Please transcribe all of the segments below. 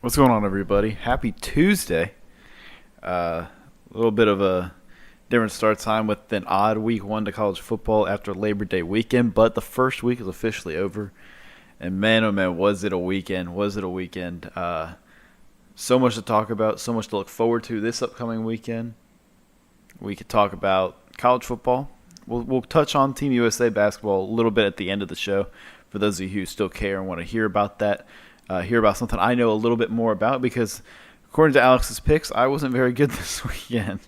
What's going on, everybody? Happy Tuesday. A little bit of a different start time with an odd week one to college football after Labor Day weekend, but the first week is officially over. And man, oh man, was it a weekend? Was it a weekend? So much to talk about, so much to look forward to this upcoming weekend. We could talk about college football. We'll touch on Team USA basketball a little bit at the end of the show for those of you who still care and want to hear about that. Hear about something I know a little bit more about because, according to Alex's picks, I wasn't very good this weekend.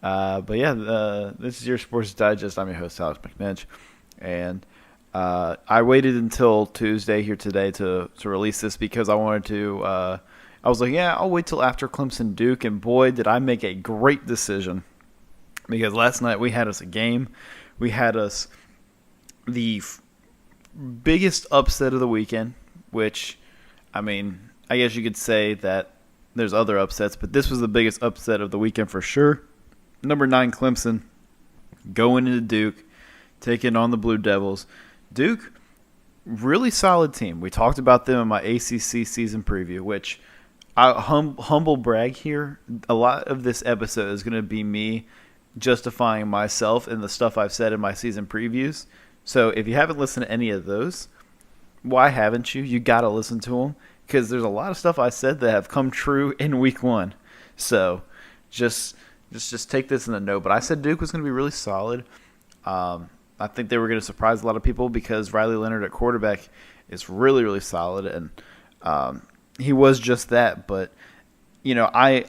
This is your Sports Digest. I'm your host, Alex McNedge. And I waited until Tuesday here today to release this because I wanted to I was like, I'll wait till after Clemson Duke, and boy, did I make a great decision. Because last night we had us a game. We had us the biggest upset of the weekend, which, I mean, I guess you could say that there's other upsets, but this was the biggest upset of the weekend for sure. Number 9 Clemson going into Duke, taking on the Blue Devils. Duke, really solid team. We talked about them in my ACC season preview, which I humble brag here. A lot of this episode is going to be me justifying myself and the stuff I've said in my season previews. So if you haven't listened to any of those, why haven't you? You got to listen to them because there's a lot of stuff I said that have come true in week one. So just take this in the note. But I said Duke was going to be really solid. I think they were going to surprise a lot of people because Riley Leonard at quarterback is really, really solid, and he was just that. But I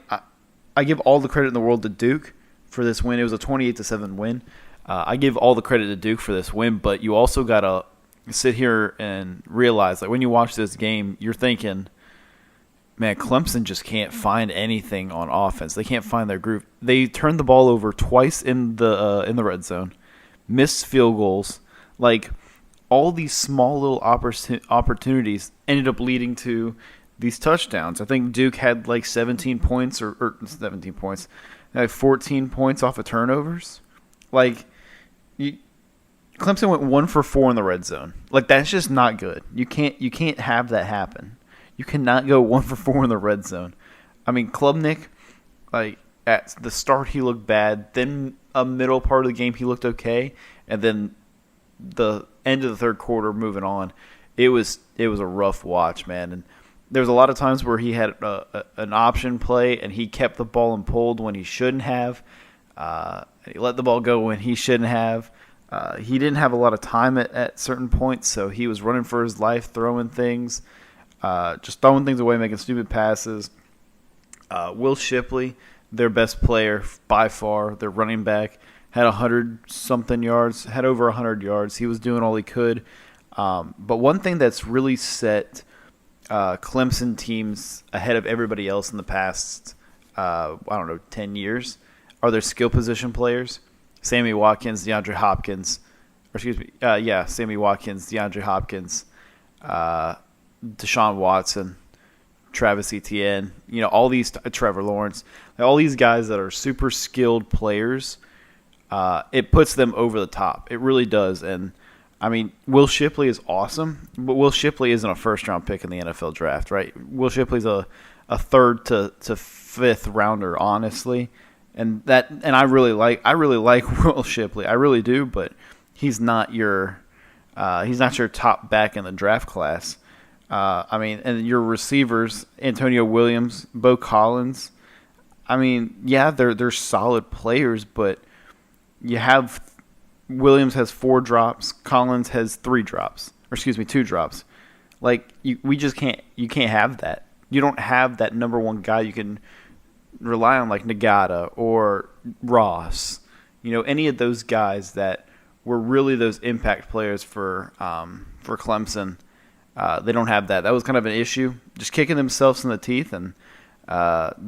give all the credit in the world to Duke for this win. It was a 28-7 win. I give all the credit to Duke for this win, but you also got to sit here and realize, like, when you watch this game, you're thinking, man, Clemson just can't find anything on offense. They can't find their groove. They turned the ball over twice in the red zone, missed field goals. Like, all these small little opportunities ended up leading to these touchdowns. I think Duke had like 17 points or 17 points. They had 14 points off of turnovers. Like, Clemson went 1 for 4 in the red zone. Like, that's just not good. You can't have that happen. You cannot go 1 for 4 in the red zone. I mean, Klubnik, like, at the start he looked bad. Then a middle part of the game he looked okay, and then the end of the third quarter moving on, it was a rough watch, man. And there was a lot of times where he had an option play and he kept the ball and pulled when he shouldn't have. He let the ball go when he shouldn't have. He didn't have a lot of time at certain points, so he was running for his life, throwing things, just throwing things away, making stupid passes. Will Shipley, their best player by far, their running back, had 100-something yards, had over 100 yards. He was doing all he could. But one thing that's really set Clemson teams ahead of everybody else in the past, 10 years, are their skill position players. Sammy Watkins, DeAndre Hopkins, Sammy Watkins, DeAndre Hopkins, Deshaun Watson, Travis Etienne, all these, Trevor Lawrence, all these guys that are super skilled players. It puts them over the top. It really does. And I mean, Will Shipley is awesome, but Will Shipley isn't a first-round pick in the NFL draft, right? Will Shipley's a third to fifth rounder, honestly, and I really like Will Shipley, I really do, but he's not your top back in the draft class. And your receivers, Antonio Williams, Bo Collins. I mean, yeah, they're solid players, but you have. Williams has 4 drops. Collins has 2 drops. Like, you can't have that. You don't have that number one guy you can rely on, like Nagata or Ross. Any of those guys that were really those impact players for Clemson. They don't have that. That was kind of an issue. Just kicking themselves in the teeth, and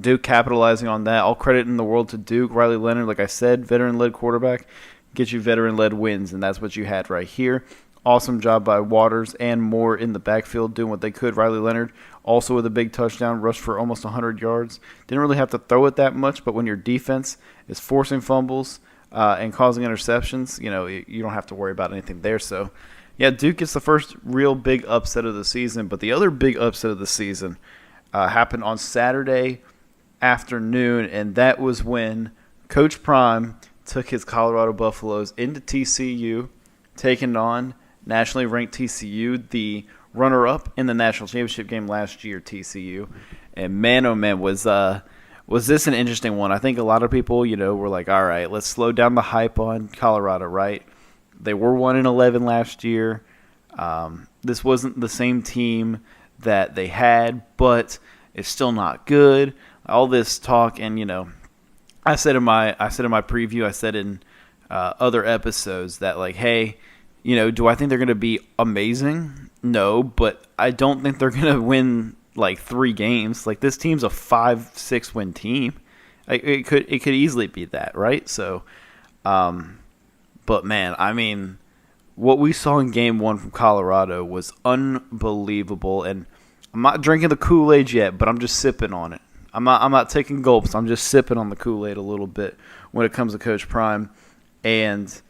Duke capitalizing on that. All credit in the world to Duke. Riley Leonard, like I said, veteran-led quarterback. Get you veteran-led wins, and that's what you had right here. Awesome job by Waters and Moore in the backfield doing what they could. Riley Leonard also with a big touchdown, rushed for almost 100 yards. Didn't really have to throw it that much, but when your defense is forcing fumbles and causing interceptions, you don't have to worry about anything there. So, yeah, Duke gets the first real big upset of the season, but the other big upset of the season happened on Saturday afternoon, and that was when Coach Prime took his Colorado Buffaloes into TCU, taking on nationally ranked TCU, the runner-up in the national championship game last year, TCU. And man, oh man, was this an interesting one? I think a lot of people, were like, all right, let's slow down the hype on Colorado, right? They were 1-11 last year. This wasn't the same team that they had, but it's still not good. All this talk, and I said in my preview, I said in other episodes that, like, hey, do I think they're going to be amazing? No, but I don't think they're going to win like 3 games. Like, this team's a 5-6 win team. It could easily be that, right? So, but man, I mean, what we saw in Game 1 from Colorado was unbelievable, and I'm not drinking the Kool-Aid yet, but I'm just sipping on it. I'm not taking gulps. I'm just sipping on the Kool-Aid a little bit when it comes to Coach Prime and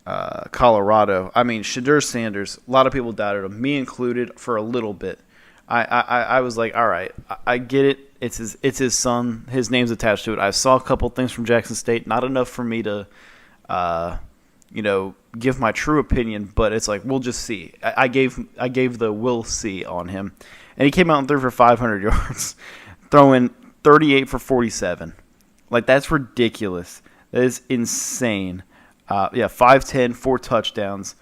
Colorado. I mean, Shedeur Sanders, a lot of people doubted him, me included, for a little bit. I was like, all right, I get it. It's his son. His name's attached to it. I saw a couple things from Jackson State, not enough for me to, give my true opinion. But it's like, we'll just see. I gave the we'll see on him, and he came out and threw for 500 yards, throwing 38 for 47. Like, that's ridiculous. That is insane. 5'10", 4 touchdowns.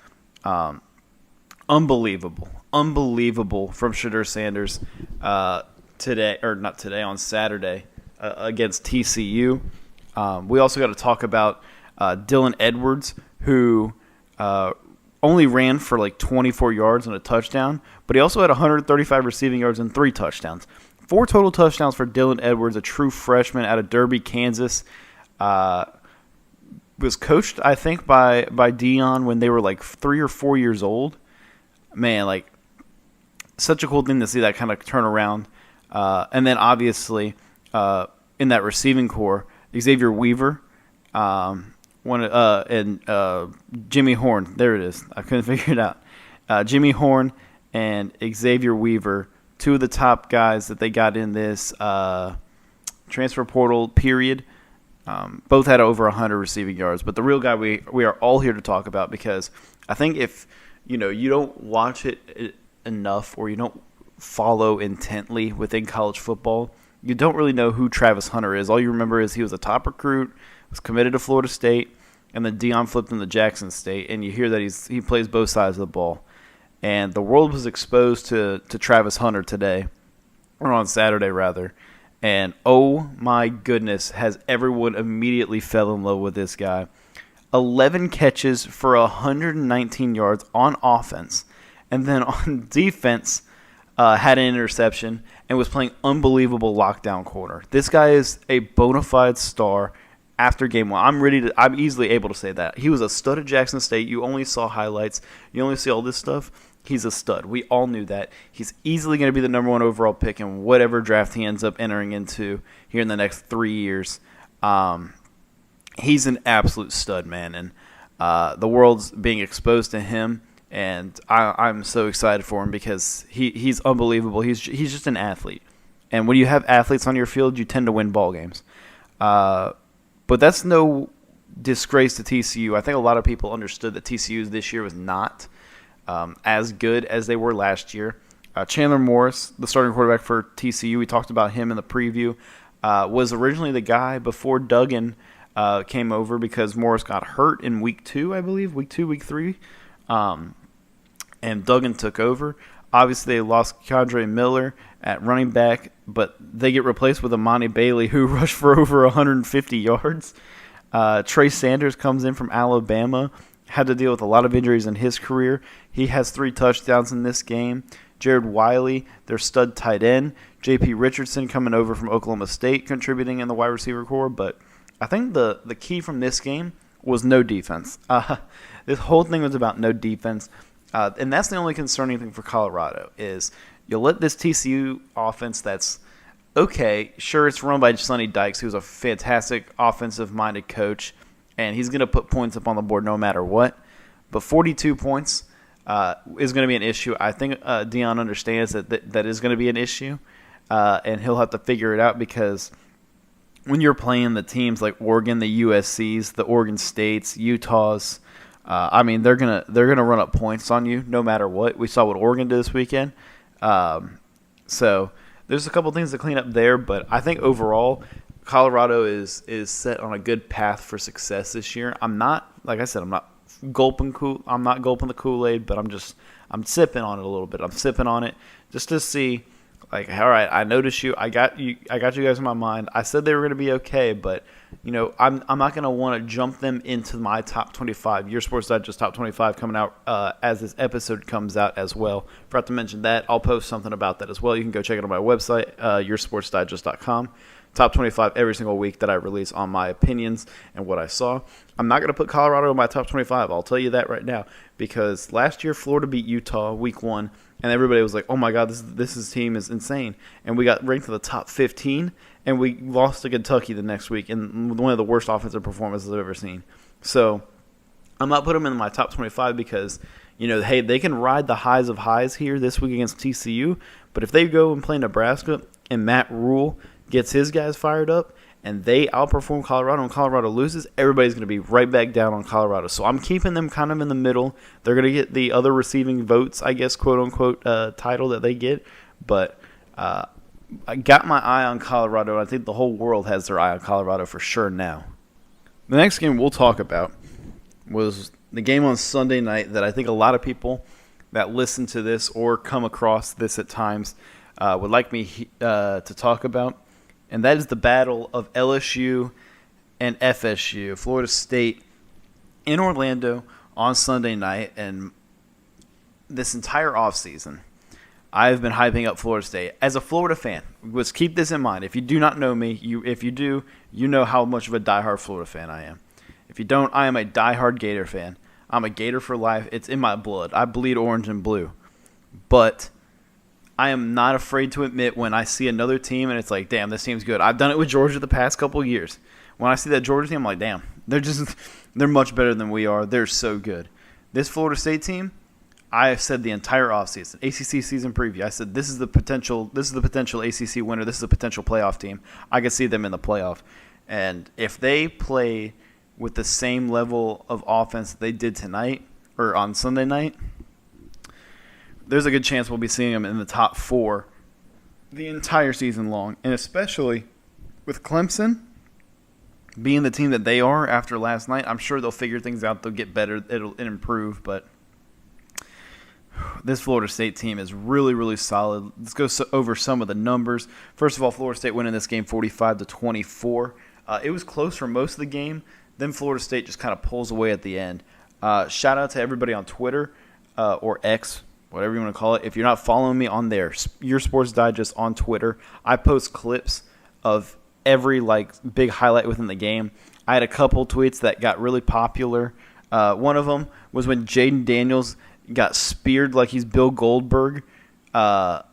Unbelievable from Shedeur Sanders on Saturday against TCU. We also got to talk about Dylan Edwards, who only ran for like 24 yards and a touchdown, but he also had 135 receiving yards and 3 touchdowns. 4 total touchdowns for Dylan Edwards, a true freshman out of Derby, Kansas. Was coached, I think, by Deion when they were like 3 or 4 years old. Man, like, such a cool thing to see that kind of turn around. And then obviously in that receiving core, Xavier Weaver, and Jimmy Horn. There it is. I couldn't figure it out. Jimmy Horn and Xavier Weaver, 2 of the top guys that they got in this transfer portal period. Both had over 100 receiving yards. But the real guy we are all here to talk about, because I think if you don't watch it enough, or you don't follow intently within college football, you don't really know who Travis Hunter is. All you remember is he was a top recruit, was committed to Florida State, and then Deion flipped him to Jackson State, and you hear that he plays both sides of the ball. And the world was exposed to Travis Hunter today, or on Saturday rather, and oh my goodness, has everyone immediately fell in love with this guy. 11 catches for 119 yards on offense, and then on defense had an interception and was playing unbelievable lockdown corner. This guy is a bona fide star after Game 1. I'm easily able to say that. He was a stud at Jackson State. You only saw highlights. You only see all this stuff. He's a stud. We all knew that. He's easily going to be the number 1 overall pick in whatever draft he ends up entering into here in the next 3 years. He's an absolute stud, man, and the world's being exposed to him, and I'm so excited for him because he's unbelievable. He's just an athlete, and when you have athletes on your field, you tend to win ball games. But that's no disgrace to TCU. I think a lot of people understood that TCU this year was not as good as they were last year. Chandler Morris, the starting quarterback for TCU, we talked about him in the preview, was originally the guy before Duggan came over because Morris got hurt in week 2, I believe, week 3, and Duggan took over. Obviously, they lost Keandre Miller at running back, but they get replaced with Amani Bailey, who rushed for over 150 yards. Trey Sanders comes in from Alabama, had to deal with a lot of injuries in his career. He has 3 touchdowns in this game. Jared Wiley, their stud tight end. J.P. Richardson coming over from Oklahoma State, contributing in the wide receiver core. But I think the key from this game was no defense. This whole thing was about no defense. And that's the only concerning thing for Colorado is you'll let this TCU offense that's okay, sure, it's run by Sonny Dykes, who's a fantastic offensive-minded coach, and he's going to put points up on the board no matter what. But 42 points is going to be an issue. I think Deion understands that is going to be an issue. and he'll have to figure it out because when you're playing the teams like Oregon, the USCs, the Oregon States, Utahs, they're gonna run up points on you no matter what. We saw what Oregon did this weekend. So there's a couple things to clean up there, but I think overall Colorado is set on a good path for success this year. I'm not gulping the Kool-Aid, but I'm sipping on it a little bit. I'm sipping on it just to see, like, all right, I noticed you. I got you guys in my mind. I said they were going to be okay, but I'm not going to want to jump them into my top 25. Your Sports Digest top 25 coming out as this episode comes out as well. Forgot to mention that. I'll post something about that as well. You can go check it on my website, yoursportsdigest.com. Top 25 every single week that I release on my opinions and what I saw. I'm not going to put Colorado in my top 25. I'll tell you that right now, because last year Florida beat Utah week 1, and everybody was like, "Oh my God, this team is insane." And we got ranked in the top 15, and we lost to Kentucky the next week in one of the worst offensive performances I've ever seen. So I'm not putting them in my top 25 because, hey, they can ride the highs of highs here this week against TCU, but if they go and play Nebraska and Matt Rule gets his guys fired up, and they outperform Colorado and Colorado loses, everybody's going to be right back down on Colorado. So I'm keeping them kind of in the middle. They're going to get the other receiving votes, I guess, quote-unquote, title that they get. But I got my eye on Colorado, and I think the whole world has their eye on Colorado for sure now. The next game we'll talk about was the game on Sunday night that I think a lot of people that listen to this or come across this at times would like me to talk about. And that is the battle of LSU and FSU, Florida State in Orlando on Sunday night. And this entire offseason, I've been hyping up Florida State. As a Florida fan, let's keep this in mind. If you do not know me, if you do, you know how much of a diehard Florida fan I am. If you don't, I am a diehard Gator fan. I'm a Gator for life. It's in my blood. I bleed orange and blue. But I am not afraid to admit when I see another team and it's like, damn, this team's good. I've done it with Georgia the past couple of years. When I see that Georgia team, I'm like, damn, they're much better than we are. They're so good. This Florida State team, I have said the entire offseason, ACC season preview, I said this is the potential ACC winner. This is a potential playoff team. I could see them in the playoff. And if they play with the same level of offense that they did tonight or on Sunday night, there's a good chance we'll be seeing them in the top 4 the entire season long. And especially with Clemson being the team that they are after last night, I'm sure they'll figure things out. They'll get better. It'll improve. But this Florida State team is really, really solid. Let's go over some of the numbers. First of all, Florida State winning this game 45-24. It was close for most of the game. Then Florida State just kind of pulls away at the end. Shout out to everybody on Twitter or X, whatever you want to call it. If you're not following me on there, Your Sports Digest on Twitter, I post clips of every big highlight within the game. I had a couple tweets that got really popular. One of them was when Jaden Daniels got speared like he's Bill Goldberg, and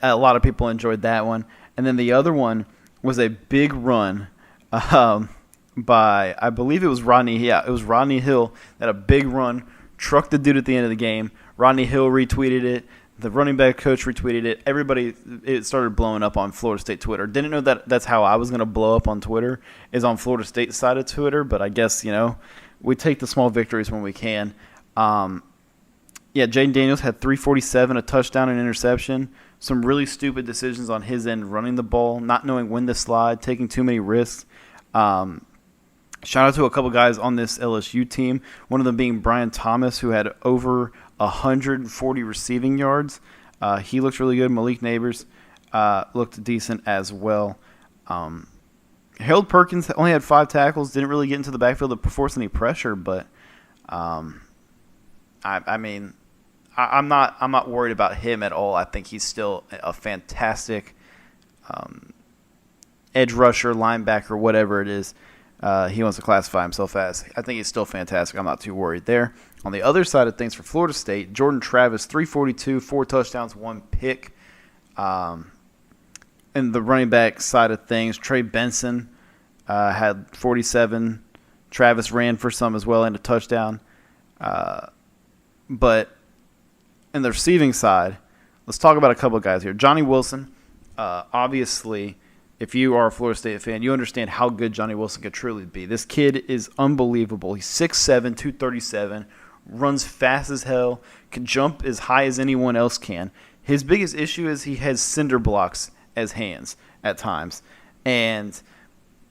a lot of people enjoyed that one. And then the other one was a big run by, I believe it was Rodney. Yeah, it was Rodney Hill that a big run trucked the dude at the end of the game. Rodney Hill retweeted it. The running back coach retweeted it. It started blowing up on Florida State Twitter. Didn't know that's how I was going to blow up on Twitter, is on Florida State side of Twitter. But I guess, we take the small victories when we can. Jaden Daniels had 347, a touchdown and interception. Some really stupid decisions on his end, running the ball, not knowing when to slide, taking too many risks. Shout out to a couple guys on this LSU team, one of them being Brian Thomas, who had over 140 receiving yards. He looked really good. Malik Neighbors looked decent as well. Harold Perkins only had 5 tackles, didn't really get into the backfield to force any pressure, but I'm not worried about him at all. I think he's still a fantastic edge rusher, linebacker, whatever it is. He wants to classify himself as. I think he's still fantastic. I'm not too worried there. On the other side of things for Florida State, Jordan Travis, 342, 4 touchdowns, 1 pick. And the running back side of things, Trey Benson had 47. Travis ran for some as well and a touchdown. But in the receiving side, let's talk about a couple of guys here. Johnny Wilson, obviously, if you are a Florida State fan, you understand how good Johnny Wilson could truly be. This kid is unbelievable. He's 6'7", 237, runs fast as hell, can jump as high as anyone else can. His biggest issue is he has cinder blocks as hands at times. And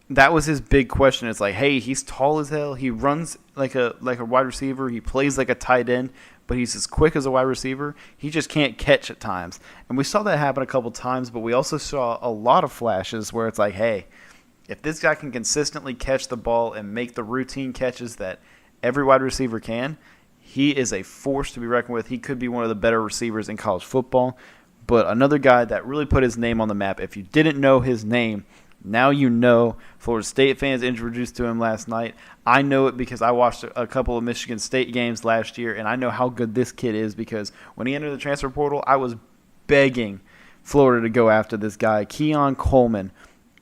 that was his big question. It's like, hey, he's tall as hell. He runs like a wide receiver. He plays like a tight end, but he's as quick as a wide receiver. He just can't catch at times. And we saw that happen a couple times, but we also saw a lot of flashes where it's like, hey, if this guy can consistently catch the ball and make the routine catches that every wide receiver can, he is a force to be reckoned with. He could be one of the better receivers in college football. But another guy that really put his name on the map. If you didn't know his name, now you know. Florida State fans introduced to him last night. I know it because I watched a couple of Michigan State games last year, and I know how good this kid is because when he entered the transfer portal, I was begging Florida to go after this guy. Keon Coleman,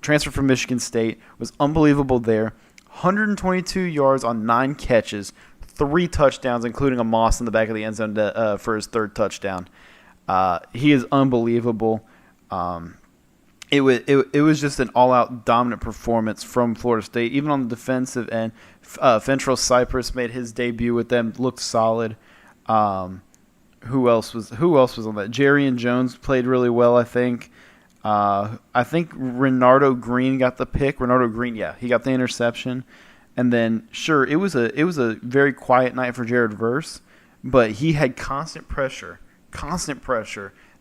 transfer from Michigan State, was unbelievable there. 122 yards on 9 catches, 3 touchdowns, including a Moss in the back of the end zone for his 3rd touchdown. He is unbelievable. It was just an all-out dominant performance from Florida State. Even on the defensive end, Fentrell Cypress made his debut with them, looked solid. Who else was on that? Jerrion Jones played really well, I think. I think Renardo Green got the pick. He got the interception. And then, sure, it was a very quiet night for Jared Verse, but he had constant pressure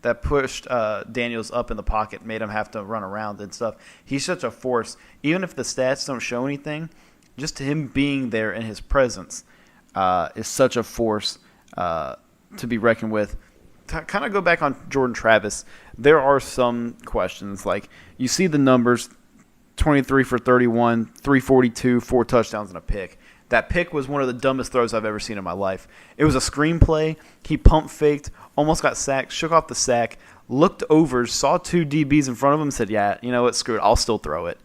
that pushed Daniels up in the pocket, made him have to run around and stuff. He's such a force. Even if the stats don't show anything, just him being there and his presence is such a force to be reckoned with. To kind of go back on Jordan Travis, there are some questions. Like, you see the numbers, 23 for 31, 342, 4 touchdowns and a pick. That pick was one of the dumbest throws I've ever seen in my life. It was a screenplay. He pump faked, almost got sacked, shook off the sack, looked over, saw 2 DBs in front of him, and said, yeah, you know what, screw it, I'll still throw it.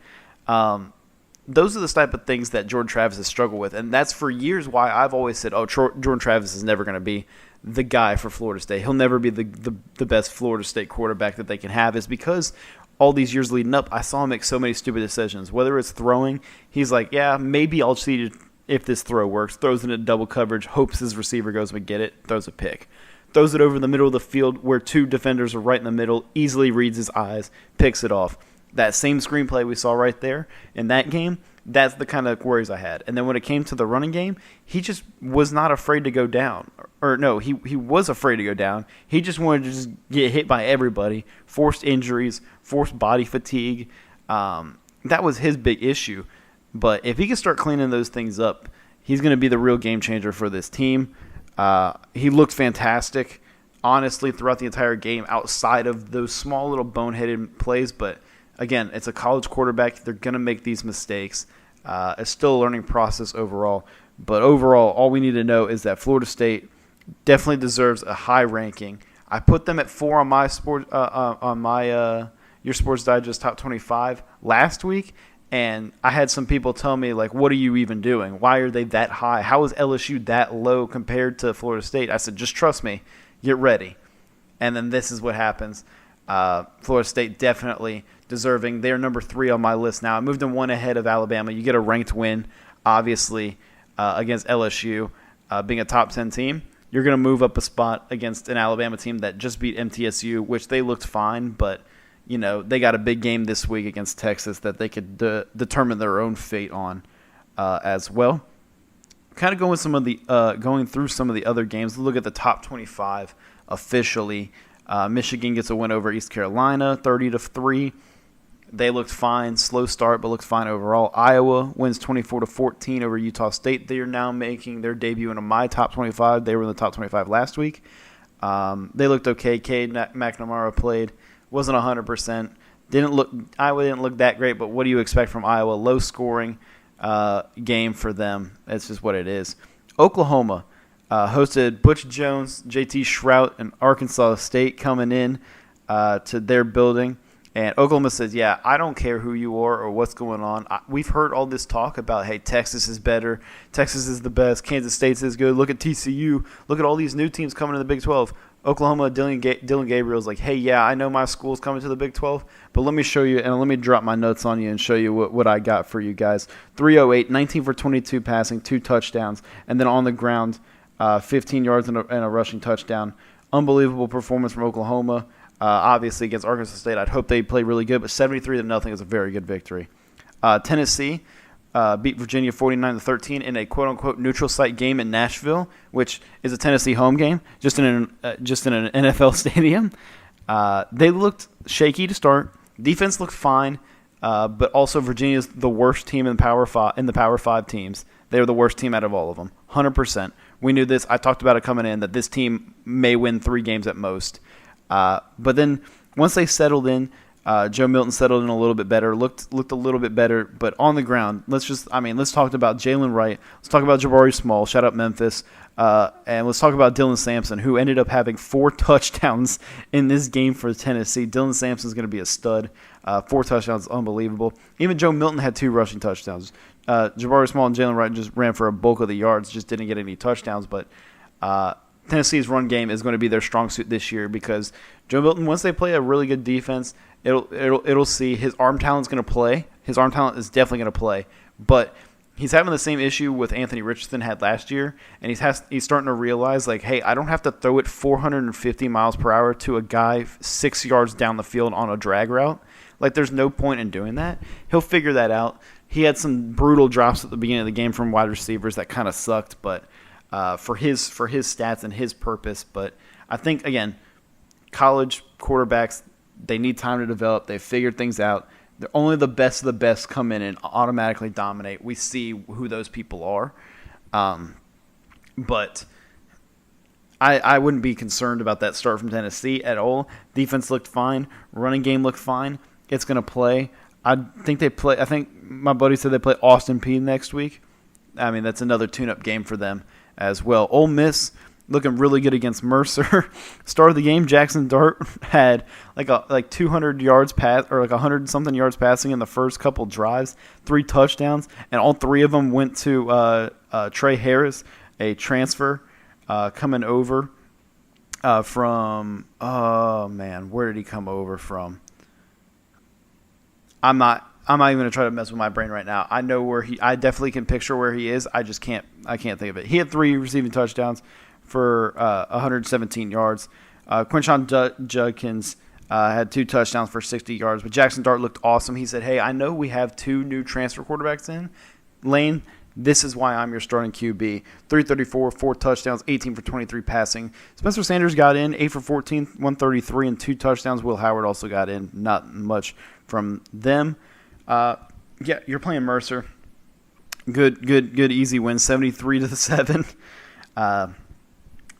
Those are the type of things that Jordan Travis has struggled with, and that's for years why I've always said, Jordan Travis is never going to be the guy for Florida State. He'll never be the best Florida State quarterback that they can have, is because all these years leading up, I saw him make so many stupid decisions. Whether it's throwing, he's like, yeah, maybe I'll see if this throw works, throws it in double coverage, hopes his receiver goes and get it, throws a pick. Throws it over the middle of the field where 2 defenders are right in the middle, easily reads his eyes, picks it off. That same screenplay we saw right there in that game, that's the kind of worries I had. And then when it came to the running game, he just was not afraid to go down. Or no, he was afraid to go down. He just wanted to just get hit by everybody, forced injuries, forced body fatigue. That was his big issue. But if he can start cleaning those things up, he's going to be the real game changer for this team. He looked fantastic, honestly, throughout the entire game outside of those small little boneheaded plays. But, again, it's a college quarterback. They're going to make these mistakes. It's still a learning process overall. But overall, all we need to know is that Florida State definitely deserves a high ranking. I put them at 4 on my Your Sports Digest Top 25 last week. And I had some people tell me, like, what are you even doing? Why are they that high? How is LSU that low compared to Florida State? I said, just trust me. Get ready. And then this is what happens. Florida State definitely deserving. They're number 3 on my list now. I moved them 1 ahead of Alabama. You get a ranked win, obviously, against LSU, being a top 10 team. You're going to move up a spot against an Alabama team that just beat MTSU, which they looked fine, but you know, they got a big game this week against Texas that they could determine their own fate on as well. Kind of going through some of the other games. Look at the top 25 officially. Michigan gets a win over East Carolina, 30-3. They looked fine, slow start, but looked fine overall. Iowa wins 24-14 over Utah State. They are now making their debut into my top 25. They were in the top 25 last week. They looked okay. Cade McNamara played. Wasn't 100%. Iowa didn't look that great, but what do you expect from Iowa? Low scoring game for them. That's just what it is. Oklahoma hosted Butch Jones, JT Shrout, and Arkansas State coming in to their building. And Oklahoma says, yeah, I don't care who you are or what's going on. We've heard all this talk about, hey, Texas is better. Texas is the best. Kansas State's is good. Look at TCU. Look at all these new teams coming to the Big 12. Oklahoma, Dylan Gabriel's like, hey, yeah, I know my school's coming to the Big 12, but let me show you and let me drop my notes on you and show you what I got for you guys. 308, 19 for 22 passing, 2 touchdowns, and then on the ground, 15 yards and a rushing touchdown. Unbelievable performance from Oklahoma. Obviously, against Arkansas State, I'd hope they play really good, but 73-0 is a very good victory. Tennessee beat Virginia 49-13 in a quote-unquote neutral site game in Nashville, which is a Tennessee home game, just in an NFL stadium. They looked shaky to start. Defense looked fine, but also Virginia's the worst team in the Power 5 teams. They were the worst team out of all of them, 100%. We knew this. I talked about it coming in, that this team may win 3 games at most. But then once they settled in, Joe Milton settled in a little bit better, looked a little bit better. But on the ground, let's talk about Jalen Wright. Let's talk about Jabari Small. Shout out Memphis. And let's talk about Dylan Sampson, who ended up having 4 touchdowns in this game for Tennessee. Dylan Sampson's going to be a stud. 4 touchdowns, unbelievable. Even Joe Milton had 2 rushing touchdowns. Jabari Small and Jalen Wright just ran for a bulk of the yards, just didn't get any touchdowns. But Tennessee's run game is going to be their strong suit this year because Joe Milton, once they play a really good defense, it'll see his arm talent's going to play. His arm talent is definitely going to play, but he's having the same issue with Anthony Richardson had last year, and he's starting to realize, like, hey, I don't have to throw it 450 miles per hour to a guy 6 yards down the field on a drag route. Like, there's no point in doing that. He'll figure that out. He had some brutal drops at the beginning of the game from wide receivers that kind of sucked, but for his stats and his purpose. But I think, again, college quarterbacks, they need time to develop. They've figured things out. Only the best of the best come in and automatically dominate. We see who those people are. But I wouldn't be concerned about that start from Tennessee at all. Defense looked fine. Running game looked fine. It's going to play. I think my buddy said they play Austin Peay next week. I mean, that's another tune-up game for them as well. Ole Miss looking really good against Mercer. Start of the game, Jackson Dart had like 200 yards pass or like 100-something yards passing in the first couple drives, 3 touchdowns, and all 3 of them went to Trey Harris, a transfer coming over from where did he come over from? I'm not even going to try to mess with my brain right now. I know I definitely can picture where he is. I can't think of it. He had 3 receiving touchdowns for 117 yards. Quinshon Judkins had 2 touchdowns for 60 yards. But Jackson Dart looked awesome. He said, hey, I know we have 2 new transfer quarterbacks in. Lane, this is why I'm your starting QB. 334, 4 touchdowns, 18 for 23 passing. Spencer Sanders got in, 8 for 14, 133, and 2 touchdowns. Will Howard also got in. Not much from them. You're playing Mercer. Good, easy win, 73-7.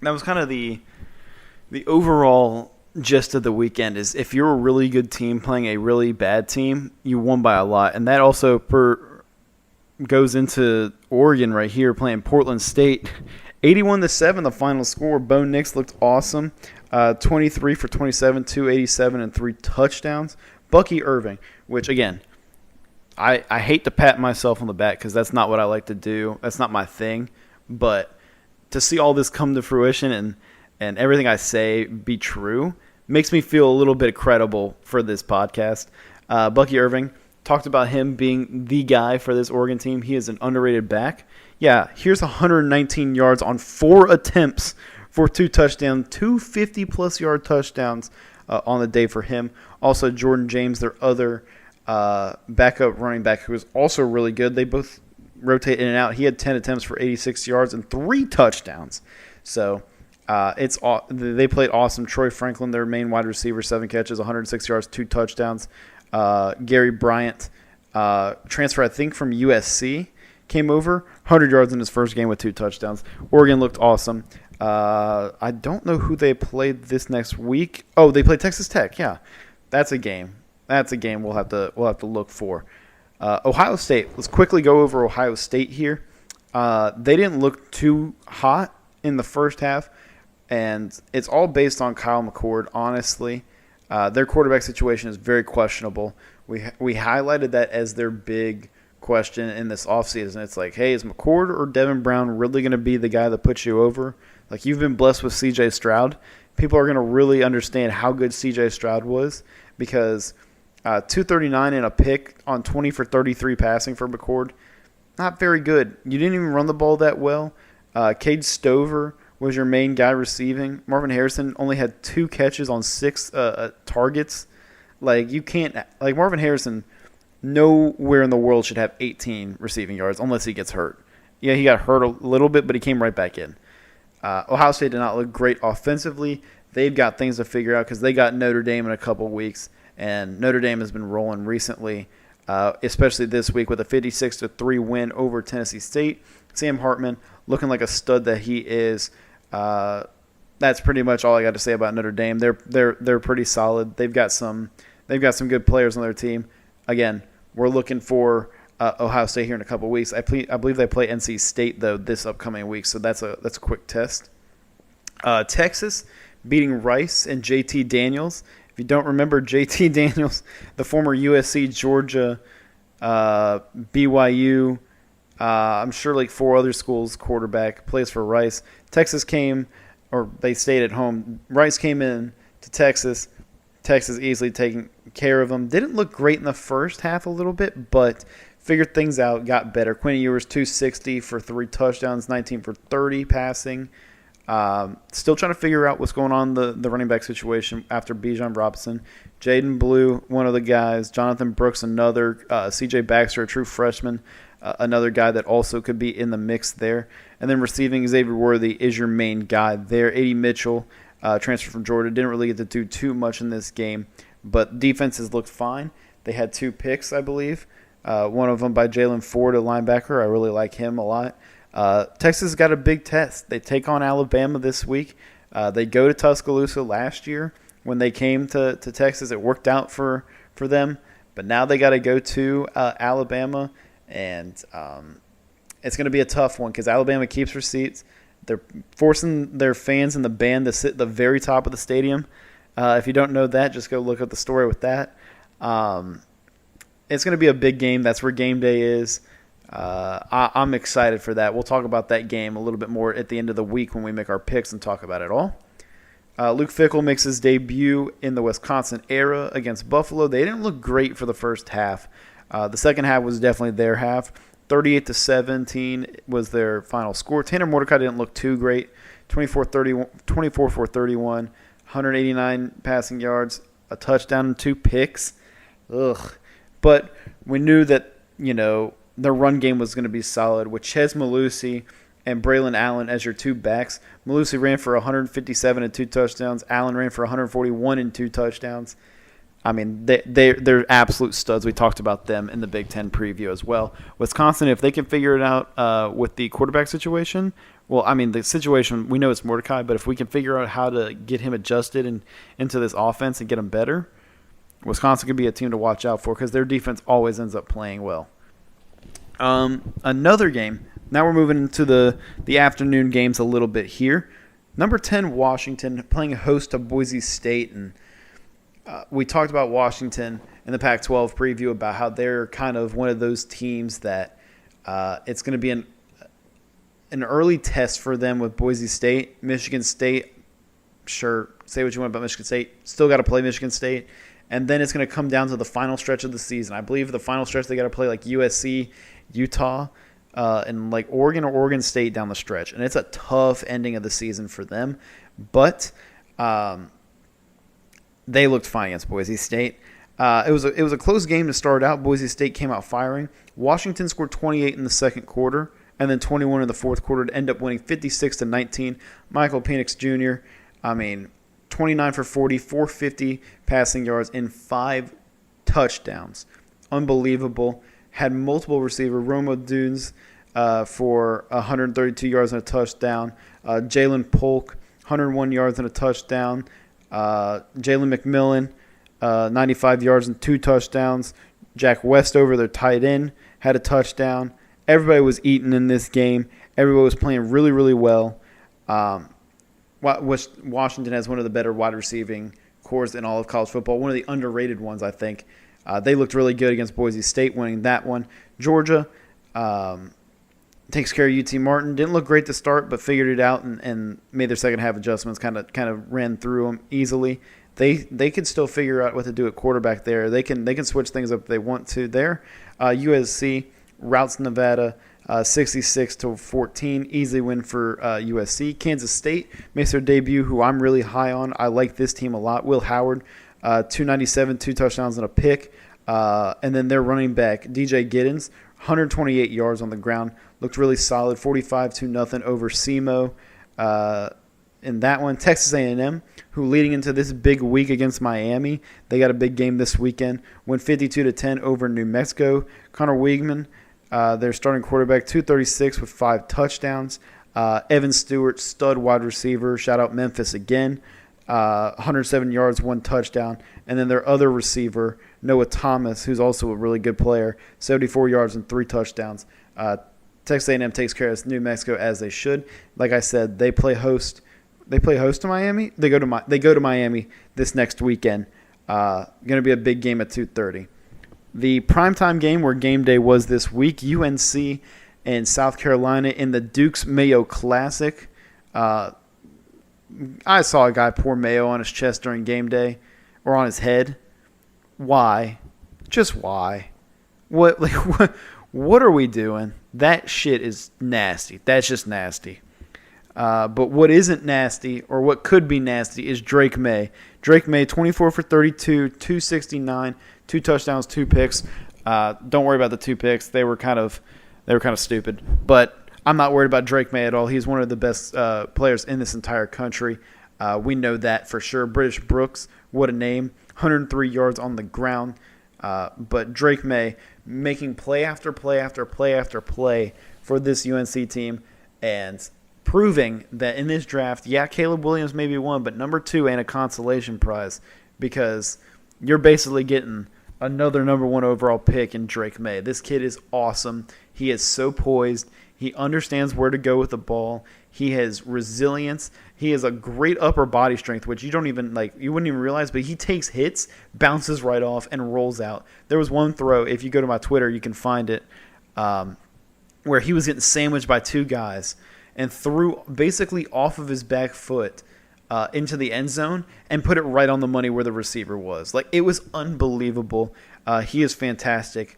That was kind of the overall gist of the weekend. Is if you're a really good team playing a really bad team, you won by a lot, and that also goes into Oregon right here playing Portland State. 81-7, the final score. Bo Nix looked awesome. 23 for 27, 287, and 3 touchdowns. Bucky Irving, which again, I hate to pat myself on the back because that's not what I like to do. That's not my thing. But to see all this come to fruition and everything I say be true makes me feel a little bit credible for this podcast. Bucky Irving, talked about him being the guy for this Oregon team. He is an underrated back. Yeah, here's 119 yards on 4 attempts for 2 touchdowns, 2 50-plus yard touchdowns on the day for him. Also, Jordan James, their other backup running back, who was also really good. They both rotate in and out. He had 10 attempts for 86 yards and 3 touchdowns. So they played awesome. Troy Franklin, their main wide receiver, 7 catches, 106 yards, 2 touchdowns. Gary Bryant, transfer I think from USC, came over, 100 yards in his first game with 2 touchdowns. Oregon looked awesome. I don't know who they played this next week. Oh, they played Texas Tech. Yeah, that's a game. We'll have to look for. Ohio State. Let's quickly go over Ohio State here. They didn't look too hot in the first half, and it's all based on Kyle McCord, honestly. Their quarterback situation is very questionable. We highlighted that as their big question in this offseason. It's like, hey, is McCord or Devin Brown really going to be the guy that puts you over? Like, you've been blessed with C.J. Stroud. People are going to really understand how good C.J. Stroud was because 239 and a pick on 20 for 33 passing for McCord, not very good. You didn't even run the ball that well. Cade Stover was your main guy receiving. Marvin Harrison only had 2 catches on 6 targets. Like, you can't – like, Marvin Harrison nowhere in the world should have 18 receiving yards unless he gets hurt. Yeah, he got hurt a little bit, but he came right back in. Ohio State did not look great offensively. They've got things to figure out because they got Notre Dame in a couple weeks, and Notre Dame has been rolling recently, especially this week with a 56-3 win over Tennessee State. Sam Hartman looking like a stud that he is. That's pretty much all I got to say about Notre Dame. They're pretty solid. They've got some good players on their team. Again, we're looking for Ohio State here in a couple weeks. I believe they play NC State though this upcoming week, so that's a quick test. Texas beating Rice and JT Daniels. If you don't remember, JT Daniels, the former USC, Georgia, BYU, I'm sure like 4 other schools quarterback, plays for Rice. Texas they stayed at home. Rice came in to Texas. Texas easily taking care of them. Didn't look great in the first half a little bit, but figured things out, got better. Quinn Ewers, 260 for 3 touchdowns, 19 for 30 passing. Still trying to figure out what's going on in the running back situation after Bijan Robinson. Jaden Blue, one of the guys. Jonathan Brooks, another. C.J. Baxter, a true freshman, another guy that also could be in the mix there. And then receiving, Xavier Worthy is your main guy there. A.D. Mitchell, transfer from Georgia, didn't really get to do too much in this game, but defenses looked fine. They had 2 picks, I believe. One of them by Jalen Ford, a linebacker. I really like him a lot. Texas got a big test. They take on Alabama this week. They go to Tuscaloosa last year. When they came to Texas, it worked out for them. But now they got to go to Alabama, and it's going to be a tough one because Alabama keeps receipts. They're forcing their fans in the band to sit at the very top of the stadium. If you don't know that, just go look up the story with that. It's going to be a big game. That's where game day is. I'm excited for that. We'll talk about that game a little bit more at the end of the week when we make our picks and talk about it all. Luke Fickell makes his debut in the Wisconsin era against Buffalo. They didn't look great for the first half. The second half was definitely their half. 38-17 was their final score. Tanner Mordecai didn't look too great. 24 for 31, 189 passing yards, a touchdown and 2 picks. Ugh. But we knew that, their run game was going to be solid with Chez Mellusi and Braylon Allen as your 2 backs. Mellusi ran for 157 and 2 touchdowns. Allen ran for 141 and 2 touchdowns. I mean, they're absolute studs. We talked about them in the Big Ten preview as well. Wisconsin, if they can figure it out with the quarterback situation, well, I mean, the situation, we know it's Mordecai, but if we can figure out how to get him adjusted into this offense and get him better, Wisconsin could be a team to watch out for because their defense always ends up playing well. Another game. Now we're moving into the afternoon games a little bit here. Number 10, Washington, playing host to Boise State. And we talked about Washington in the Pac-12 preview about how they're kind of one of those teams that it's going to be an early test for them with Boise State. Michigan State, sure, say what you want about Michigan State. Still got to play Michigan State. And then it's going to come down to the final stretch of the season. I believe the final stretch they got to play like USC, Utah, and like Oregon or Oregon State down the stretch. And it's a tough ending of the season for them. But they looked fine against Boise State. It was a close game to start out. Boise State came out firing. Washington scored 28 in the second quarter and then 21 in the fourth quarter to end up winning 56-19. Michael Penix Jr., 29 for 40, 450 passing yards, and 5 touchdowns. Unbelievable. Had multiple receivers. Roma Dunes for 132 yards and a touchdown. Jalen Polk, 101 yards and a touchdown. Jalen McMillan, 95 yards and 2 touchdowns. Jack Westover, their tight end, had a touchdown. Everybody was eating in this game. Everybody was playing really, really well. Washington has one of the better wide receiving cores in all of college football. One of the underrated ones, I think. They looked really good against Boise State, winning that one. Georgia takes care of UT Martin. Didn't look great to start, but figured it out and made their second half adjustments. Kind of ran through them easily. They could still figure out what to do at quarterback there. They can switch things up if they want to there. USC routes Nevada 66-14. Easy win for USC. Kansas State makes their debut, who I'm really high on. I like this team a lot. Will Howard, 297, 2 touchdowns and a pick. And then their running back, DJ Giddens, 128 yards on the ground. Looked really solid, 45-0 over SEMO in that one. Texas A&M, who leading into this big week against Miami, they got a big game this weekend. Went 52-10 over New Mexico. Connor Weigman, their starting quarterback, 236 with 5 touchdowns. Evan Stewart, stud wide receiver. Shout out Memphis again. 107 yards, 1 touchdown. And then their other receiver, Noah Thomas, who's also a really good player, 74 yards and 3 touchdowns. Texas A&M takes care of New Mexico as they should. Like I said, they play host. They play host to Miami. They go to Miami this next weekend. Going to be a big game at 2:30. The primetime game where game day was this week, UNC and South Carolina in the Duke's Mayo Classic. I saw a guy pour mayo on his chest during game day or on his head. Why? Just why? What are we doing? That shit is nasty. That's just nasty. But what isn't nasty, or what could be nasty, is Drake May. Drake May, 24 for 32, 269, 2 touchdowns, 2 picks. Don't worry about the 2 picks. They were kind of stupid. But I'm not worried about Drake May at all. He's one of the best players in this entire country. We know that for sure. British Brooks, what a name. 103 yards on the ground. But Drake May making play after play after play after play for this UNC team and proving that in this draft, yeah, Caleb Williams may be 1, but number 2 ain't a consolation prize because you're basically getting another number 1 overall pick in Drake May. This kid is awesome. He is so poised. He understands where to go with the ball. He has resilience. He has a great upper body strength, which you wouldn't even realize, but he takes hits, bounces right off, and rolls out. There was one throw, if you go to my Twitter, you can find it, where he was getting sandwiched by 2 guys and threw basically off of his back foot into the end zone and put it right on the money where the receiver was. It was unbelievable. He is fantastic.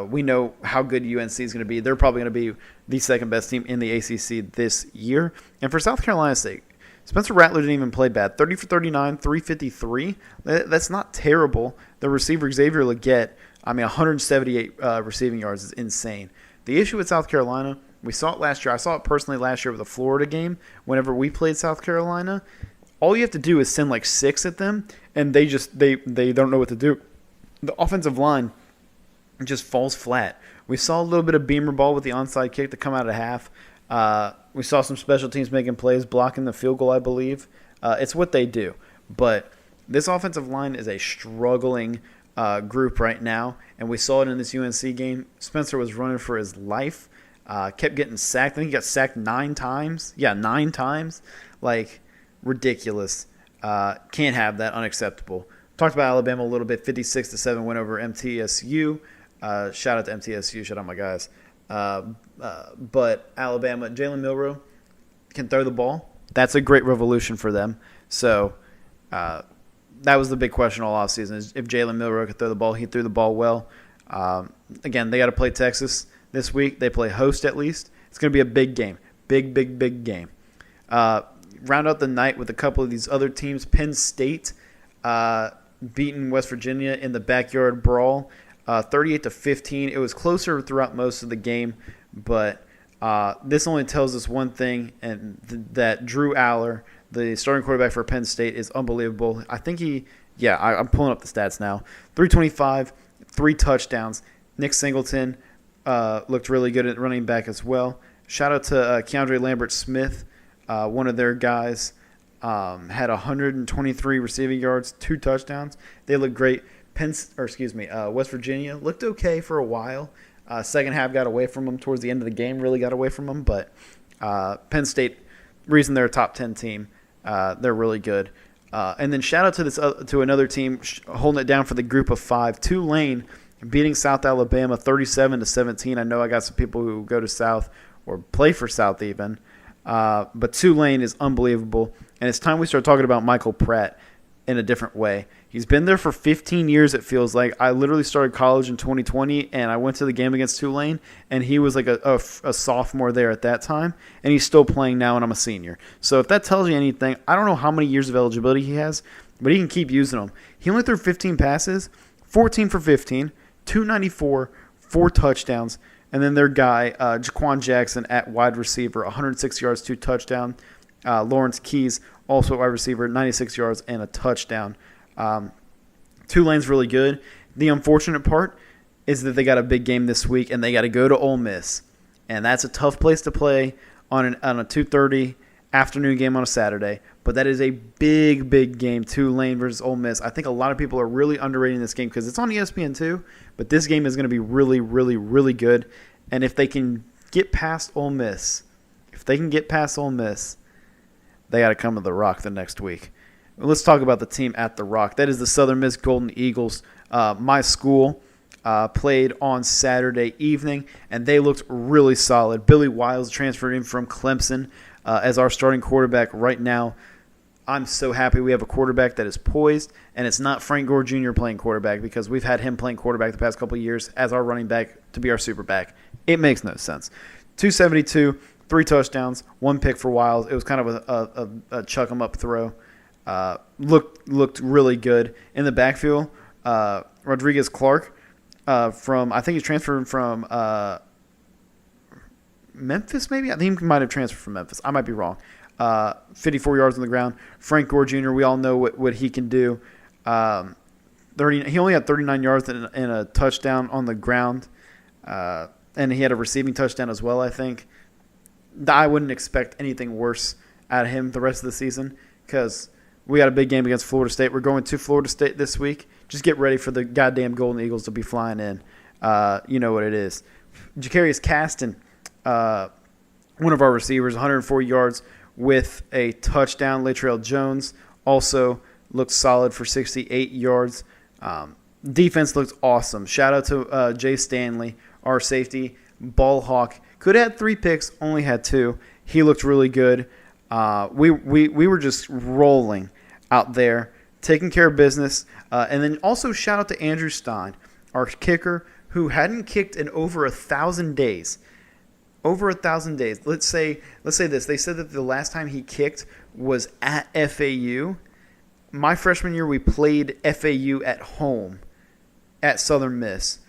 We know how good UNC is going to be. They're probably going to be the second best team in the ACC this year. And for South Carolina's sake, Spencer Rattler didn't even play bad. 30 for 39, 353. That's not terrible. The receiver, Xavier Legette, 178 receiving yards is insane. The issue with South Carolina, we saw it last year. I saw it personally last year with the Florida game. Whenever we played South Carolina, all you have to do is send 6 at them, and they don't know what to do. The offensive line just falls flat. We saw a little bit of beamer ball with the onside kick to come out of half. We saw some special teams making plays, blocking the field goal, I believe. It's what they do. But this offensive line is a struggling group right now, and we saw it in this UNC game. Spencer was running for his life, kept getting sacked. I think he got sacked 9 times. Yeah, 9 times. Ridiculous. Can't have that. Unacceptable. Talked about Alabama a little bit. 56-7 win over MTSU. Shout out to MTSU. Shout out my guys. But Alabama, Jalen Milroe can throw the ball. That's a great revolution for them. So that was the big question all offseason is if Jalen Milroe could throw the ball. He threw the ball well. Again, they got to play Texas this week. They play host at least. It's going to be a big game. Big, big, big game. Round out the night with a couple of these other teams. Penn State beating West Virginia in the backyard brawl. 38-15. It was closer throughout most of the game, but this only tells us one thing, and that Drew Aller, the starting quarterback for Penn State, is unbelievable. I think I'm pulling up the stats now. 325, 3 touchdowns. Nick Singleton looked really good at running back as well. Shout out to Keandre Lambert-Smith, one of their guys. Had 123 receiving yards, 2 touchdowns. They look great. West Virginia looked okay for a while. Second half got away from them towards the end of the game, really got away from them. But Penn State, reason they're a top 10 team, they're really good. And then shout out to to another team holding it down for the group of 5. Tulane beating South Alabama 37-17. I know I got some people who go to South or play for South even. But Tulane is unbelievable. And it's time we start talking about Michael Pratt in a different way. He's been there for 15 years, it feels like. I literally started college in 2020, and I went to the game against Tulane, and he was like a sophomore there at that time, and he's still playing now, and I'm a senior. So if that tells you anything, I don't know how many years of eligibility he has, but he can keep using them. He only threw 15 passes, 14 for 15, 294, 4 touchdowns, and then their guy, Jaquan Jackson at wide receiver, 106 yards, 2 touchdowns. Lawrence Keys, also wide receiver, 96 yards and a touchdown. Tulane's really good. The unfortunate part is that they got a big game this week, and they got to go to Ole Miss. And that's a tough place to play on a 2:30 afternoon game on a Saturday. But that is a big, big game, Tulane versus Ole Miss. I think a lot of people are really underrating this game because it's on ESPN too. But this game is going to be really, really, really good. And if they can get past Ole Miss, they got to come to the Rock the next week. Let's talk about the team at the Rock. That is the Southern Miss Golden Eagles. My school played on Saturday evening, and they looked really solid. Billy Wiles transferred in from Clemson as our starting quarterback right now. I'm so happy we have a quarterback that is poised, and it's not Frank Gore Jr. playing quarterback because we've had him playing quarterback the past couple of years as our running back to be our super back. It makes no sense. 272, 3 touchdowns, 1 pick for Wiles. It was kind of a chuck 'em up throw. Looked really good in the backfield. Rodriguez Clark I think he's transferred from Memphis, maybe. I think he might have transferred from Memphis. I might be wrong. 54 yards on the ground. Frank Gore Jr., we all know what he can do. He only had 39 yards and a touchdown on the ground, and he had a receiving touchdown as well, I think. I wouldn't expect anything worse out of him the rest of the season because we got a big game against Florida State. We're going to Florida State this week. Just get ready for the goddamn Golden Eagles to be flying in. You know what it is. Jacarius Caston, one of our receivers, 104 yards with a touchdown. Latrell Jones also looked solid for 68 yards. Defense looked awesome. Shout out to Jay Stanley, our safety, ball hawk. Could have had 3 picks, only had 2. He looked really good. We were just rolling out there, taking care of business. And then also shout out to Andrew Stein, our kicker, who hadn't kicked in over 1,000 days. Over 1,000 days. Let's say this. They said that the last time he kicked was at FAU. My freshman year, we played FAU at home at Southern Miss,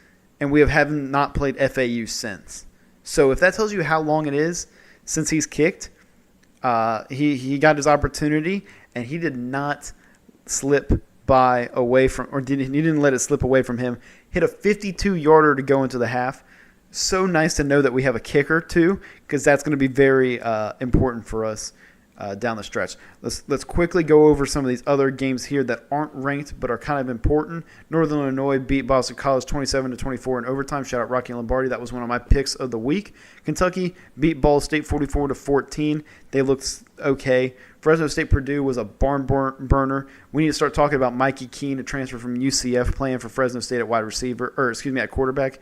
and we have not played FAU since. So if that tells you how long it is since he's kicked, he got his opportunity, and he did not slip away from, or he didn't let it slip away from him. Hit a 52-yarder to go into the half. So nice to know that we have a kicker too, because that's going to be very important for us down the stretch. Let's quickly go over some of these other games here that aren't ranked but are kind of important. Northern Illinois beat Boston College 27-24 in overtime. Shout out Rocky Lombardi. That was one of my picks of the week. Kentucky beat Ball State 44-14. They looked okay. Fresno State Purdue was a barn burner. We need to start talking about Mikey Keene, a transfer from UCF, playing for Fresno State at quarterback.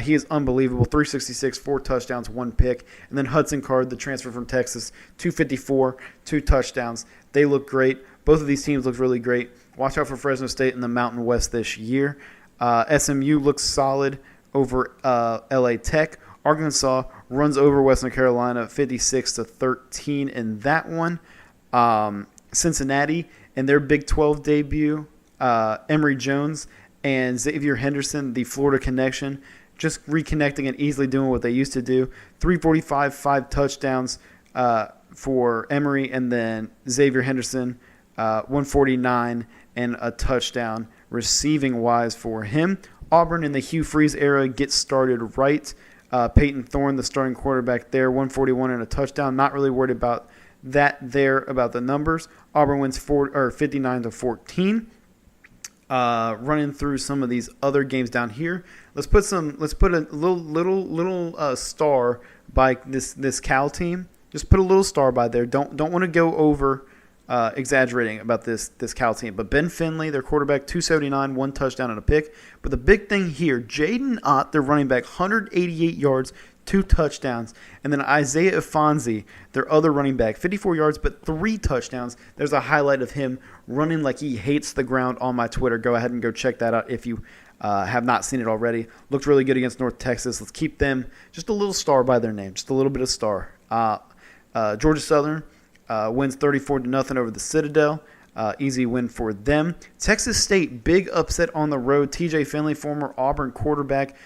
He is unbelievable. 366, 4 touchdowns, 1 pick. And then Hudson Card, the transfer from Texas, 254, 2 touchdowns. They look great. Both of these teams look really great. Watch out for Fresno State in the Mountain West this year. SMU looks solid over LA Tech. Arkansas runs over Western Carolina 56-13 in that one. Cincinnati in their Big 12 debut, Emory Jones and Xavier Henderson, the Florida connection, just reconnecting and easily doing what they used to do. 345, 5 touchdowns for Emory, and then Xavier Henderson, 149 and a touchdown receiving-wise for him. Auburn in the Hugh Freeze era gets started right. Peyton Thorne, the starting quarterback there, 141 and a touchdown. Not really worried about that there, about the numbers. Auburn wins 59-14. Running through some of these other games down here. Let's put a little star by this Cal team. Just put a little star by there. Don't want to go over exaggerating about this Cal team. But Ben Finley, their quarterback, 279, 1 touchdown and a pick. But the big thing here, Jaden Ott, their running back, 188 yards, 2 touchdowns. And then Isaiah Ifanzi, their other running back, 54 yards but 3 touchdowns. There's a highlight of him running like he hates the ground on my Twitter. Go ahead and go check that out if you have not seen it already. Looked really good against North Texas. Let's keep them just a little star by their name, just a little bit of star. Georgia Southern wins 34-0 over the Citadel. Easy win for them. Texas State, big upset on the road. TJ Finley, former Auburn quarterback,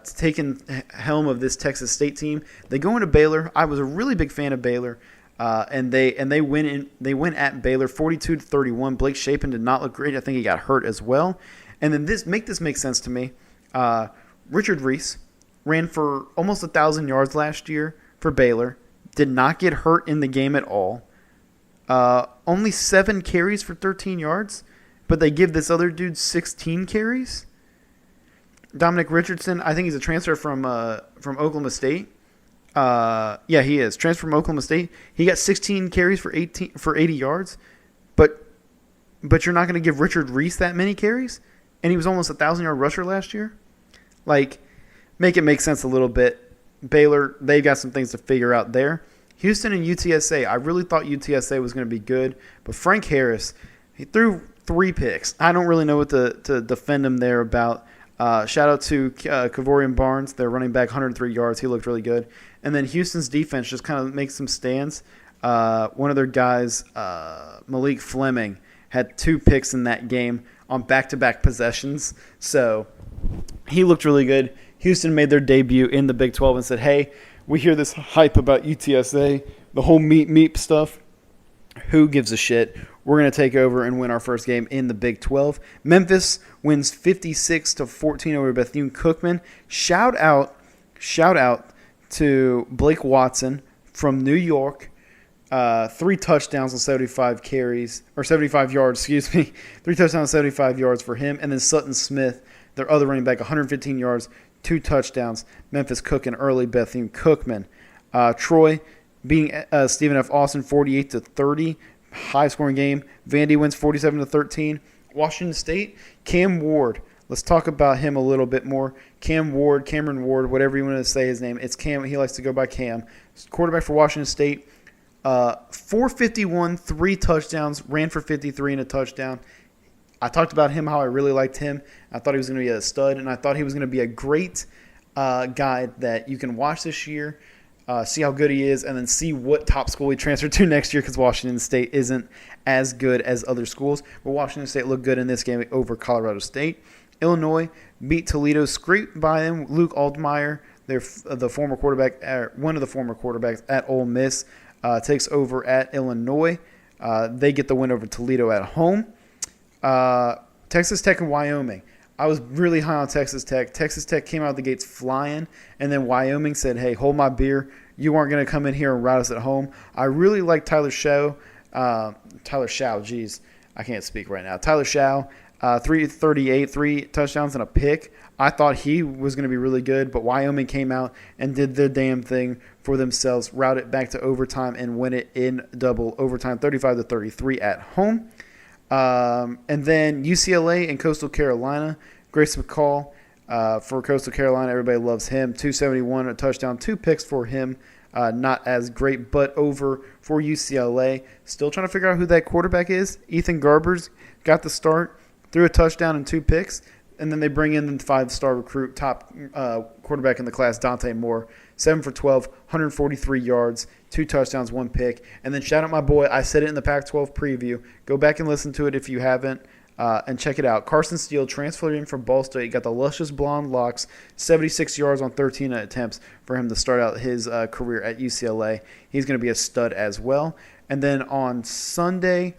taking helm of this Texas State team. They go into Baylor. I was a really big fan of Baylor, and they win at Baylor 42-31. Blake Shapen did not look great. I think he got hurt as well. And then this make sense to me. Richard Reese ran for almost 1,000 yards last year for Baylor. Did not get hurt in the game at all. Only 7 carries for 13 yards, but they give this other dude 16 carries. Dominic Richardson, I think he's a transfer from Oklahoma State. Yeah, he is. Transfer from Oklahoma State. He got 16 carries for 80 yards, but you're not going to give Richard Reese that many carries? And he was almost a 1,000-yard rusher last year? Like, make it make sense a little bit. Baylor, they've got some things to figure out there. Houston and UTSA, I really thought UTSA was going to be good, but Frank Harris, he threw 3 picks. I don't really know what to defend him there about. Shout out to Kavorian Barnes, their running back, 103 yards. He looked really good. And then Houston's defense just kind of makes some stands. One of their guys, Malik Fleming, had 2 picks in that game on back-to-back possessions. So he looked really good. Houston made their debut in the Big 12 and said, hey, we hear this hype about UTSA, the whole meep stuff. Who gives a shit? We're going to take over and win our first game in the Big 12. Memphis wins 56-14 over Bethune-Cookman. Shout out to Blake Watson from New York. 3 touchdowns on 75 carries, or 75 yards, 3 touchdowns, 75 yards for him. And then Sutton Smith, their other running back, 115 yards, 2 touchdowns. Memphis cooking early, Bethune-Cookman. Troy beating Stephen F. Austin 48-30. High-scoring game. Vandy wins 47-13. Washington State, Cam Ward. Let's talk about him a little bit more. Cameron Ward, whatever you want to say his name. It's Cam. He likes to go by Cam. Quarterback for Washington State. 451, 3 touchdowns, ran for 53 and a touchdown. I talked about him, how I really liked him. I thought he was going to be a stud, and I thought he was going to be a great guy that you can watch this year, see how good he is, and then see what top school he transferred to next year because Washington State isn't as good as other schools. But Washington State looked good in this game over Colorado State. Illinois beat Toledo, scraped by them. Luke Altmaier, the former quarterback, one of the former quarterbacks at Ole Miss, takes over at Illinois. They get the win over Toledo at home. Texas Tech and Wyoming. I was really high on Texas Tech. Texas Tech came out of the gates flying, and then Wyoming said, hey, hold my beer. You aren't going to come in here and rout us at home. I really like Tyler Shaw, geez. I can't speak right now. Tyler Shaw, 338, 3 touchdowns and a pick. I thought he was going to be really good, but Wyoming came out and did their damn thing for themselves, route it back to overtime and win it in double overtime, 35-33 at home. And then UCLA and Coastal Carolina. Grace McCall for Coastal Carolina. Everybody loves him. 271, a touchdown, 2 picks for him. Not as great, but over for UCLA. Still trying to figure out who that quarterback is. Ethan Garbers got the start, threw a touchdown and 2 picks. And then they bring in the 5-star recruit, top quarterback in the class, Dante Moore. 7 for 12, 143 yards, 2 touchdowns, 1 pick. And then shout out my boy. I said it in the Pac-12 preview. Go back and listen to it if you haven't, and check it out. Carson Steele transferred in from Ball State. Got the luscious blonde locks, 76 yards on 13 attempts for him to start out his career at UCLA. He's going to be a stud as well. And then on Sunday,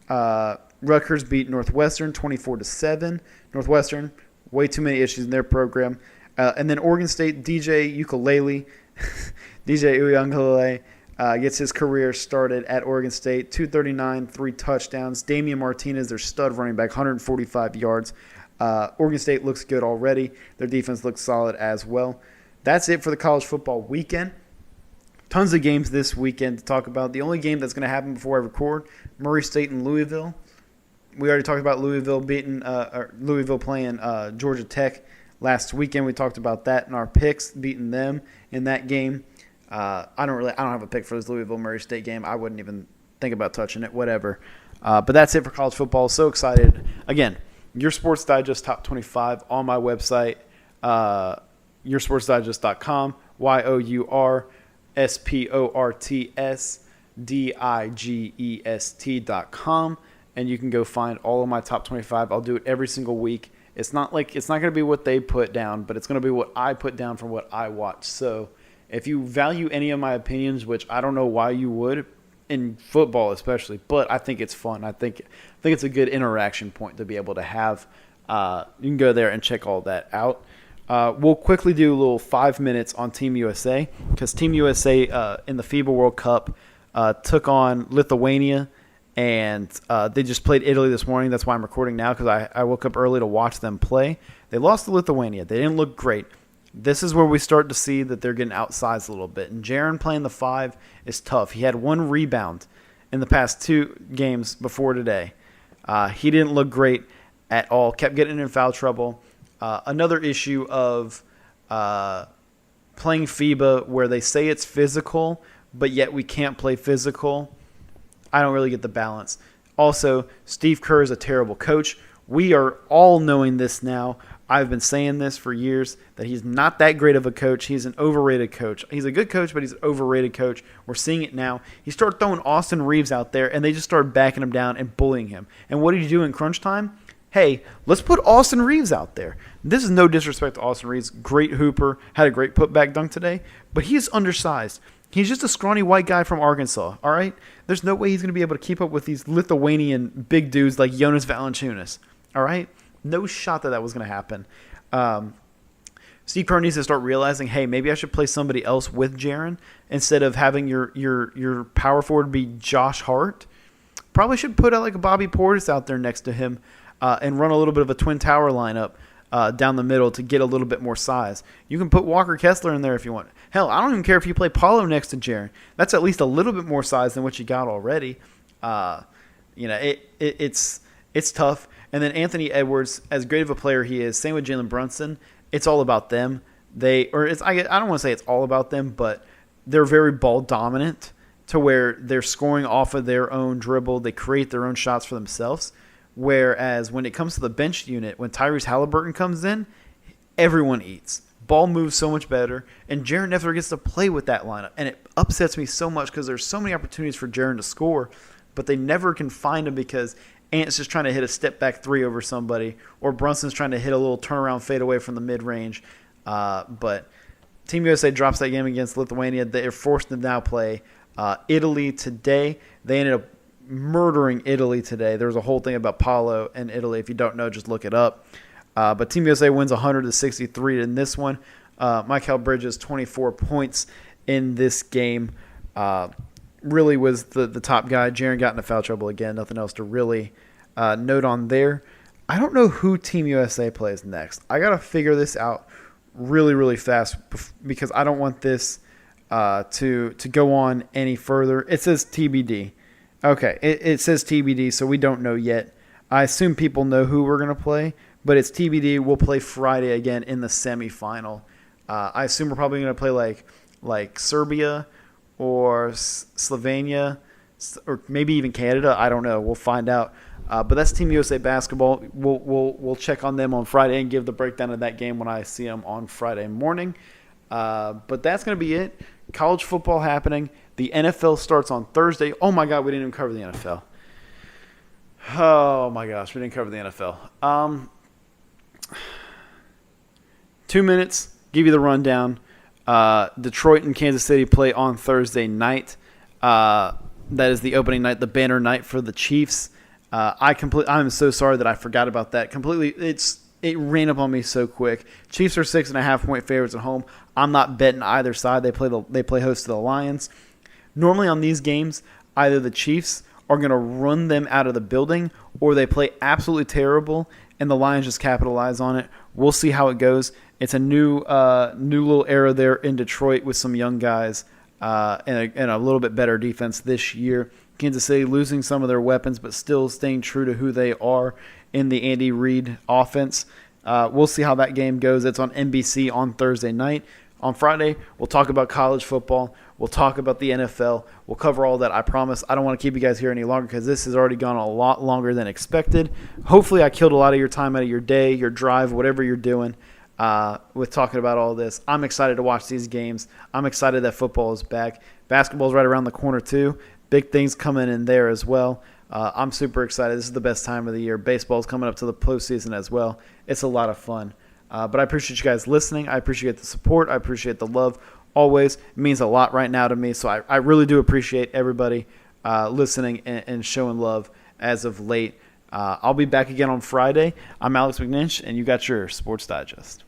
Rutgers beat Northwestern 24-7. Northwestern, way too many issues in their program. And then Oregon State, DJ Uiagalelei gets his career started at Oregon State. 239, 3 touchdowns. Damian Martinez, their stud running back, 145 yards. Oregon State looks good already. Their defense looks solid as well. That's it for the college football weekend. Tons of games this weekend to talk about. The only game that's going to happen before I record, Murray State and Louisville. We already talked about Louisville playing Georgia Tech last weekend. We talked about that in our picks, beating them in that game. I don't have a pick for this Louisville Murray State game. I wouldn't even think about touching it. Whatever. But that's it for college football. So excited. Again, Your Sports Digest Top 25 on my website, yoursportsdigest.com, yoursportsdigest.com, and you can go find all of my top 25. I'll do it every single week. It's not going to be what they put down, but it's going to be what I put down from what I watch. So if you value any of my opinions, which I don't know why you would, in football especially, but I think it's fun. I think it's a good interaction point to be able to have. You can go there and check all that out. We'll quickly do a little 5 minutes on Team USA, because Team USA in the FIBA World Cup took on Lithuania, and they just played Italy this morning. That's why I'm recording now, because I woke up early to watch them play. They lost to Lithuania. They didn't look great. This is where we start to see that they're getting outsized a little bit. And Jaren playing the 5 is tough. He had 1 rebound in the past 2 games before today. He didn't look great at all. Kept getting in foul trouble. Another issue of playing FIBA where they say it's physical, but yet we can't play physical. I don't really get the balance. Also, Steve Kerr is a terrible coach. We are all knowing this now. I've been saying this for years, that he's not that great of a coach. He's an overrated coach. He's a good coach, but he's an overrated coach. We're seeing it now. He started throwing Austin Reeves out there, and they just started backing him down and bullying him. And what did he do in crunch time? Hey, let's put Austin Reeves out there. This is no disrespect to Austin Reeves. Great hooper. Had a great putback dunk today. But he's undersized. He's just a scrawny white guy from Arkansas, all right? There's no way he's going to be able to keep up with these Lithuanian big dudes like Jonas Valanciunas, all right? No shot that was going to happen. Steve Kerr needs to start realizing, hey, maybe I should play somebody else with Jaren instead of having your power forward be Josh Hart. Probably should put out like a Bobby Portis out there next to him and run a little bit of a twin tower lineup down the middle to get a little bit more size. You can put Walker Kessler in there if you want. Hell, I don't even care if you play Paulo next to Jaren. That's at least a little bit more size than what you got already. It's tough. And then Anthony Edwards, as great of a player he is, same with Jalen Brunson, it's all about them. I don't want to say it's all about them, but they're very ball dominant to where they're scoring off of their own dribble. They create their own shots for themselves. Whereas when it comes to the bench unit, when Tyrese Halliburton comes in, everyone eats. Ball moves so much better, and Jaren never gets to play with that lineup. And it upsets me so much because there's so many opportunities for Jaren to score, but they never can find him because Ant's just trying to hit a step-back 3 over somebody, or Brunson's trying to hit a little turnaround fadeaway from the mid-range. But Team USA drops that game against Lithuania. They're forced to now play Italy today. They ended up murdering Italy today. There was a whole thing about Paulo and Italy. If you don't know, just look it up. But Team USA wins 100-63 in this one. Mikal Bridges, 24 points in this game. Really was the top guy. Jaren got into foul trouble again. Nothing else to really note on there. I don't know who Team USA plays next. I got to figure this out really, really fast because I don't want this to go on any further. It says TBD. Okay, it says TBD, so we don't know yet. I assume people know who we're going to play, but it's TBD. We'll play Friday again in the semifinal. I assume we're probably going to play like Serbia or Slovenia, or maybe even Canada. I don't know. We'll find out. But that's Team USA basketball. We'll check on them on Friday and give the breakdown of that game when I see them on Friday morning. But that's going to be it. College football happening. The NFL starts on Thursday. Oh, my God, we didn't even cover the NFL. Oh, my gosh, we didn't cover the NFL. 2 minutes, give you the rundown. Detroit and Kansas City play on Thursday night. That is the opening night, the banner night for the Chiefs. I'm so sorry that I forgot about that. Completely, it ran up on me so quick. Chiefs are 6.5-point favorites at home. I'm not betting either side. They play host to the Lions. Normally on these games, either the Chiefs are going to run them out of the building, or they play absolutely terrible and the Lions just capitalize on it. We'll see how it goes. It's a new little era there in Detroit with some young guys. and a little bit better defense this year. Kansas City losing some of their weapons, but still staying true to who they are in the Andy Reid offense. We'll see how that game goes. It's on NBC on Thursday night. On Friday, we'll talk about college football. We'll talk about the NFL. We'll cover all that, I promise. I don't want to keep you guys here any longer because this has already gone a lot longer than expected. Hopefully I killed a lot of your time out of your day, your drive, whatever you're doing with talking about all this. I'm excited to watch these games. I'm excited that football is back. Basketball's right around the corner too. Big things coming in there as well. I'm super excited. This is the best time of the year. Baseball's coming up to the postseason as well. It's a lot of fun. But I appreciate you guys listening. I appreciate the support. I appreciate the love. Always. It means a lot right now to me. So I really do appreciate everybody listening and showing love as of late. I'll be back again on Friday. I'm Alex McNinch, and you got your Sports Digest.